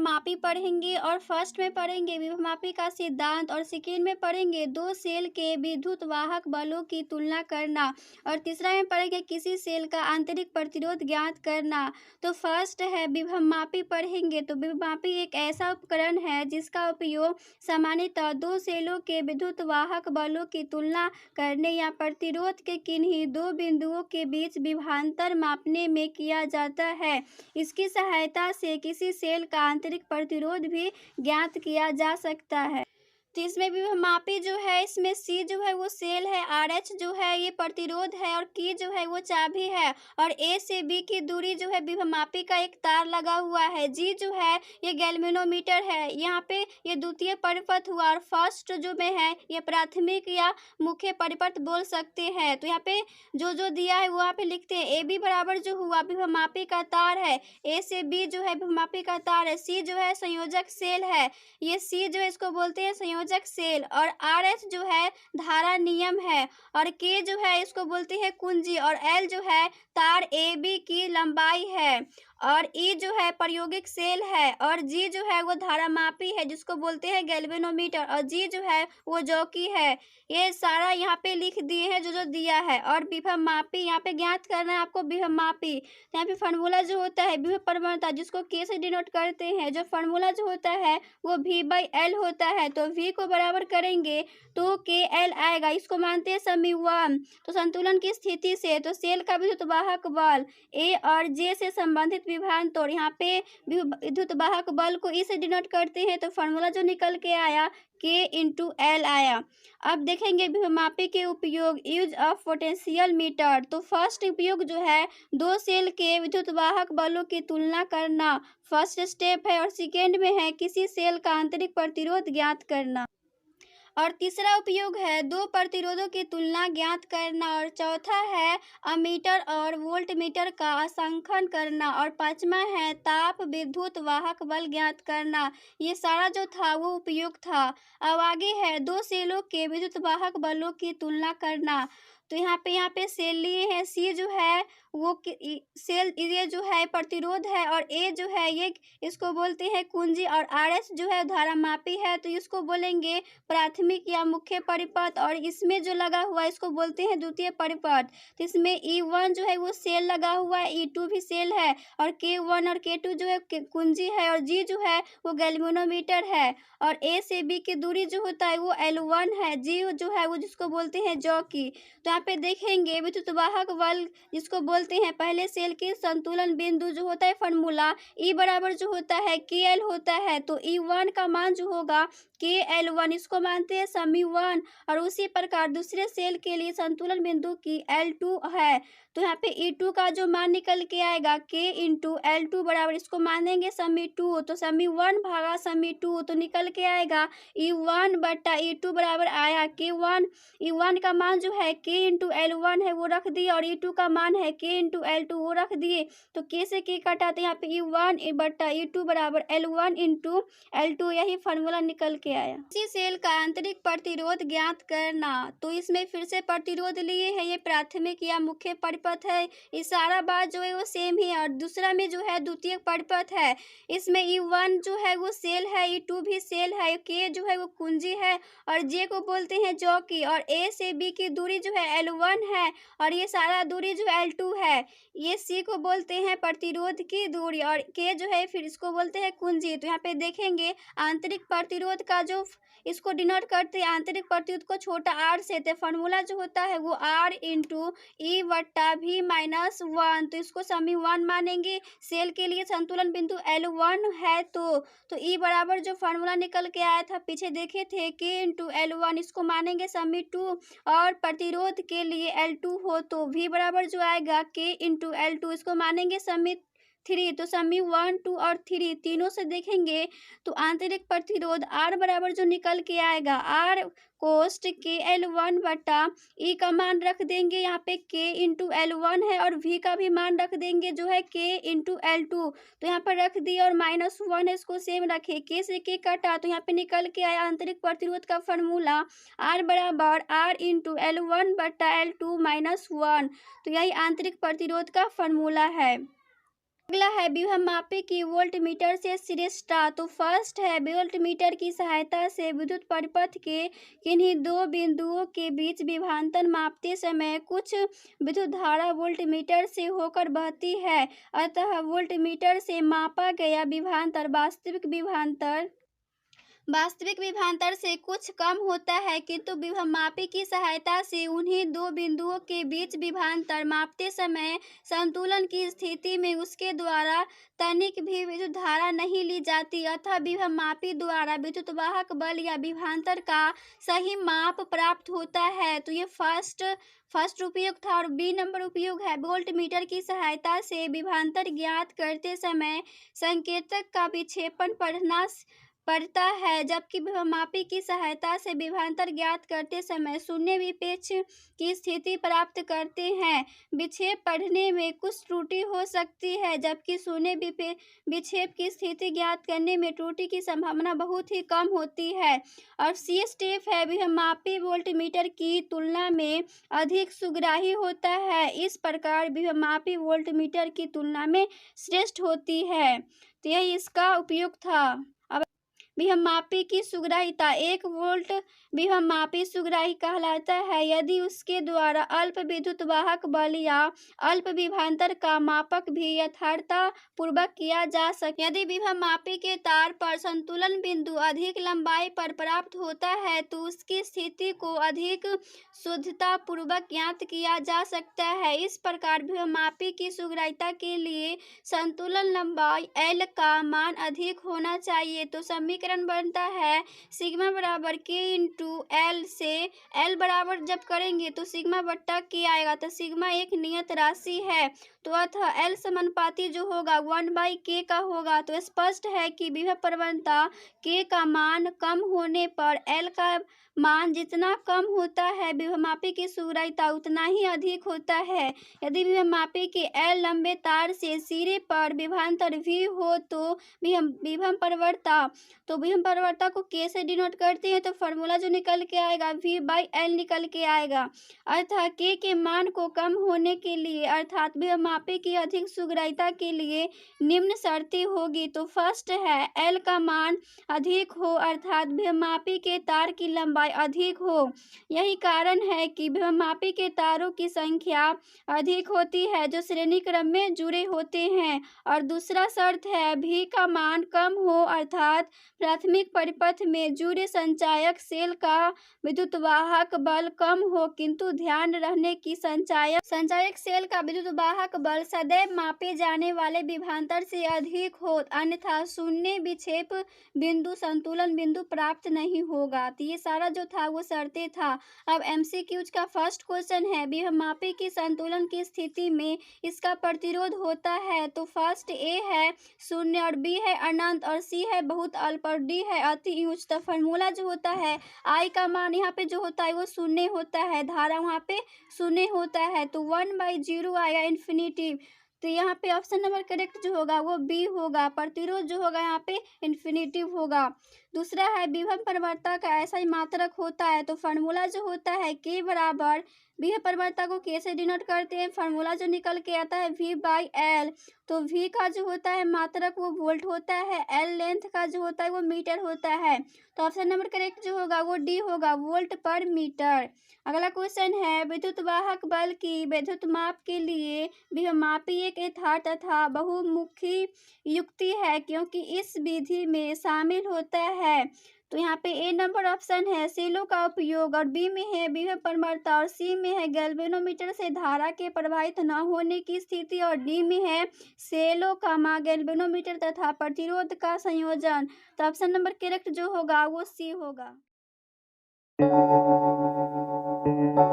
विभवमापी पढ़ेंगे और फर्स्ट में पढ़ेंगे विभवमापी का सिद्धांत और सेकेंड में पढ़ेंगे दो सेल के विद्युत वाहक बलों की तुलना करना और तीसरा में पढ़ेंगे किसी सेल का आंतरिक प्रतिरोध ज्ञात करना। तो फर्स्ट है विभवमापी पढ़ेंगे। तो विभवमापी एक ऐसा उपकरण है जिसका उपयोग सामान्यतः दो सेलों के विद्युत वाहक बलों की तुलना करने या प्रतिरोध के किन्हीं दो बिंदुओं के बीच विभवांतर मापने में किया जाता है। इसकी सहायता से किसी सेल का आंतरिक प्रतिरोध भी ज्ञात किया जा सकता है। तो इसमें विभवमापी जो है, इसमें सी जो है वो सेल है, आर एच जो है ये प्रतिरोध है और की जो है वो चाबी है और ए से बी की दूरी जो है विभवमापी का एक तार लगा हुआ है। जी जो है ये गैल्वेनोमीटर है। यहाँ पे ये द्वितीय परिपथ हुआ और फर्स्ट जो में है ये प्राथमिक या मुख्य परिपथ बोल सकते हैं। तो यहाँ पे जो दिया है वो यहाँ पे लिखते हैं। ए बी बराबर जो हुआ विभवमापी का तार है, ए से बी जो है विभवमापी का तार है, सी जो है संयोजक सेल है, ये सी जो है इसको बोलते हैं संयोजक सेल और आर एच जो है धारा नियम है और के जो है इसको बोलते हैं कुंजी और एल जो है तार ए बी की लंबाई है और ई जो है प्रायोगिक सेल है और जी जो है वो धारामापी है जिसको बोलते हैं गैल्वेनोमीटर और जी जो है वो जॉकी है। ये सारा यहाँ पे लिख दिए हैं जो दिया है। और विभवमापी यहाँ पे ज्ञात करना है आपको विभवमापी। तो यहाँ पे फार्मूला जो होता है विभव प्रवणता जिसको के से डिनोट करते हैं, जो फार्मूला जो होता है वो V/L होता है। तो V को बराबर करेंगे तो KL आएगा। इसको मानते हैं समीकरण। तो संतुलन की स्थिति से तो सेल का विद्युत वाहक बल ए और जे से संबंधित विभवांतर, यहाँ पे विद्युत वाहक बल को ई से डिनोट करते हैं। तो फार्मूला जो निकल के आया K/L आया। अब देखेंगे विभवमापी के उपयोग, यूज ऑफ पोटेंशियल मीटर। तो फर्स्ट उपयोग जो है दो सेल के विद्युत वाहक बलों की तुलना करना फर्स्ट स्टेप है और सेकेंड में है किसी सेल का आंतरिक प्रतिरोध ज्ञात करना और तीसरा उपयोग है दो प्रतिरोधों की तुलना ज्ञात करना और चौथा है अमीटर और वोल्टमीटर का अंशांकन करना और पांचवा है ताप विद्युत वाहक बल ज्ञात करना। ये सारा जो था वो उपयोग था। अब आगे है दो सेलों के विद्युत वाहक बलों की तुलना करना। तो यहाँ पे सेल लिए हैं, सी जो है वो सेल ये जो है प्रतिरोध है और ए जो है ये इसको बोलते हैं कुंजी और आर एस जो है धारामापी है तो इसको बोलेंगे प्राथमिक या मुख्य परिपथ और इसमें जो लगा हुआ है इसको बोलते हैं द्वितीय परिपथ। तो इसमें E1 जो है वो सेल लगा हुआ है, E2 भी सेल है और K1 और K2 जो है कुंजी है और G जो है वो गैल्वेनोमीटर है और A से B की दूरी जो होता है वो L1 है, G जो है वो जिसको बोलते हैं जॉकी। तो यहाँ पे देखेंगे विद्युत वाहक बल जिसको बोलते हैं पहले सेल के संतुलन बिंदु जो होता है फॉर्मूला E बराबर जो होता है KL होता है। तो E1 का मान जो होगा KL1 इसको मानते हैं समीकरण और उसी प्रकार दूसरे सेल के लिए संतुलन बिंदु की L2 है। तो यहाँ पे E2 का जो मान निकल के आएगा K/L2 बराबर इसको मानेंगे समी2। तो समी1 भागा समी2 तो निकल के आएगा E1/E2 बराबर आया K1। E1 का मान जो है K/L1 है वो रख दिए और E2 का मान है K/L2 वो रख दिए। तो K से K कटा तो यहाँ पे E1/E2 बराबर L1/L2 यही फार्मूला निकल के आया। इसी सेल का आंतरिक प्रतिरोध ज्ञात करना। तो इसमें फिर से प्रतिरोध लिए है, ये प्राथमिक या मुख्य परिपथ है। ये सारा बात जो है वो सेम ही है और दूसरा में जो है द्वितीय परिपथ है। इसमें E1 जो है वो सेल है, E2 भी सेल है, K जो है वो कुंजी है और J को बोलते हैं जॉकी और A से B की दूरी जो है L1 है और ये सारा दूरी जो L2 है। ये C को बोलते हैं प्रतिरोध की दूरी और K जो है फिर इसको बोलते हैं कुंजी। तो यहाँ पे देखेंगे आंतरिक प्रतिरोध का जो इसको डिनोट करते हैं आंतरिक प्रतिरोध को छोटा r से। तो फार्मूला जो होता है वो R × E/V-1। तो इसको समीकरण मानेंगे। सेल के लिए संतुलन बिंदु L1 है तो E बराबर जो फार्मूला निकल के आया था पीछे देखे थे K/L1 इसको मानेंगे समी2 और प्रतिरोध के लिए L2 हो तो V बराबर जो आएगा K/L2 इसको मानेंगे समी3। तो समी 1, 2 और 3 तीनों से देखेंगे तो आंतरिक प्रतिरोध R बराबर जो निकल के आएगा R कोष्ट KL1/E का मान रख देंगे यहाँ पे K/L1 है और V का भी मान रख देंगे जो है K/L2। तो यहाँ पर रख दिए और -1 है इसको सेम रखे। K से K कटा तो यहाँ पे निकल के आया आंतरिक प्रतिरोध का फॉर्मूला R बराबर R × L1/L2 -1। तो यही आंतरिक प्रतिरोध का फॉर्मूला है। अगला है विभवमापी की वोल्टमीटर से श्रेष्ठता। तो फर्स्ट है वोल्टमीटर की सहायता से विद्युत परिपथ के किन्हीं दो बिंदुओं के बीच विभवांतर मापते समय कुछ विद्युत धारा वोल्टमीटर से होकर बहती है, अतः वोल्टमीटर से मापा गया विभवांतर वास्तविक विभवांतर से कुछ कम होता है, किंतु विभवमापी की सहायता से उन्हीं दो बिंदुओं के बीच विभवांतर मापते समय संतुलन की स्थिति में उसके द्वारा तनिक भी विद्युत धारा नहीं ली जाती, अतः विभवमापी द्वारा विद्युतवाहक बल या विभवांतर का सही माप प्राप्त होता है। तो ये फर्स्ट उपयोग था। और बी नंबर उपयोग है वोल्टमीटर की सहायता से विभवांतर ज्ञात करते समय संकेतक का विक्षेपण पड़ता है, जबकि विभवमापी की सहायता से विभवांतर ज्ञात करते समय शून्य विक्षेप की स्थिति प्राप्त करते हैं। विक्षेप पढ़ने में कुछ त्रुटि हो सकती है, जबकि शून्य विक्षेप की स्थिति ज्ञात करने में त्रुटि की संभावना बहुत ही कम होती है। और सी स्टेप है विभवमापी वोल्टमीटर की तुलना में अधिक सुग्राही होता है, इस प्रकार विभवमापी वोल्टमीटर की तुलना में श्रेष्ठ होती है। तो यही इसका उपयोग था। विभवमापी की सुग्राह्यता। 1 वोल्ट विभवमापी सुग्राही कहलाता है यदि उसके द्वारा अल्प विद्युत वाहक बल या अल्प विभवांतर का मापक भी यथार्थता पूर्वक किया जा सके। यदि विभवमापी के तार पर संतुलन बिंदु अधिक लंबाई पर प्राप्त होता है तो उसकी स्थिति को अधिक शुद्धता पूर्वक ज्ञात किया जा सकता है। इस प्रकार विभवमापी की सुग्राह्यता के लिए संतुलन लंबाई L का मान अधिक होना चाहिए। तो समीकरण बनता है सिग्मा बराबर K इंटू L से L बराबर जब करेंगे तो सिग्मा बट्टा K आएगा, तो सिग्मा एक नियत राशि है, तो अतः L समानुपाती जो होगा 1/K का होगा। तो स्पष्ट है कि विभव प्रवणता K का मान कम होने पर L का मान जितना कम होता है विभवमापी की सुग्राह्यता उतना ही अधिक होता है। यदि विभवमापी के L लंबे तार से सिरे पर विभवांतर V हो तो विभव प्रवणता को K से डिनोट करते हैं, तो फॉर्मूला जो निकल के आएगा V/L निकल के आएगा। अर्थात K के मान को कम होने के लिए अर्थात विभवमापी की अधिक सुग्राह्यता के लिए निम्न शर्तें होगी। तो फर्स्ट है L का मान अधिक हो अर्थात विभवमापी के तार की लंबाई अधिक हो। यही कारण है कि विभवमापी के तारों की संख्या अधिक होती है जो श्रेणी क्रम में जुड़े होते हैं। और दूसरा शर्त है V का मान कम हो अर्थात प्राथमिक परिपथ में जुड़े संचायक सेल का विद्युतवाहक बल कम हो, किंतु ध्यान रखने की संचायक सेल का विद्युतवाहक बल सदैव मापे जाने वाले विभवांतर से अधिक हो, अन्यथा शून्य विक्षेप बिंदु संतुलन बिंदु प्राप्त नहीं होगा। तो ये सारा जो था वो शर्तें था। अब MCQ का फर्स्ट क्वेश्चन है विभवमापी की संतुलन की स्थिति में इसका प्रतिरोध होता है। तो फर्स्ट A है शून्य और B है अनंत और C है बहुत अल्प और D है अति उच्च। तो फॉर्मूला जो होता है I का मान यहाँ पे जो होता है वो शून्य होता है, धारा वहाँ पे शून्य होता है, तो 1/0 आएगा इन्फिनिटी। तो यहाँ पे ऑप्शन नंबर करेक्ट जो होगा वो B होगा। प्रतिरोध जो होगा यहाँ पे इन्फिनिटिव होगा। दूसरा है विभव प्रवणता का ऐसा ही मात्रक होता है। तो फार्मूला जो होता है K बराबर विभव प्रवणता को K से डिनोट करते हैं, फार्मूला जो निकल के आता है V/L। तो V का जो होता है मात्रक वो वोल्ट होता है, L लेंथ का जो होता है वो मीटर होता है। तो ऑप्शन नंबर करेक्ट जो होगा वो D होगा, वोल्ट पर मीटर। अगला क्वेश्चन है विद्युत वाहक बल की विद्युत माप के लिए विभवमापी एक यथार्थ तथा बहुमुखी युक्ति है क्योंकि इस विधि में शामिल होता है। तो यहाँ पे A नंबर ऑप्शन है सेलों का उपयोग, और B में है विभव प्रवणता, और C में है गैल्वेनोमीटर से धारा के प्रवाहित न होने की स्थिति, और D में है सेलों का गैल्वेनोमीटर तथा प्रतिरोध का संयोजन। तो ऑप्शन नंबर करेक्ट जो होगा वो C होगा।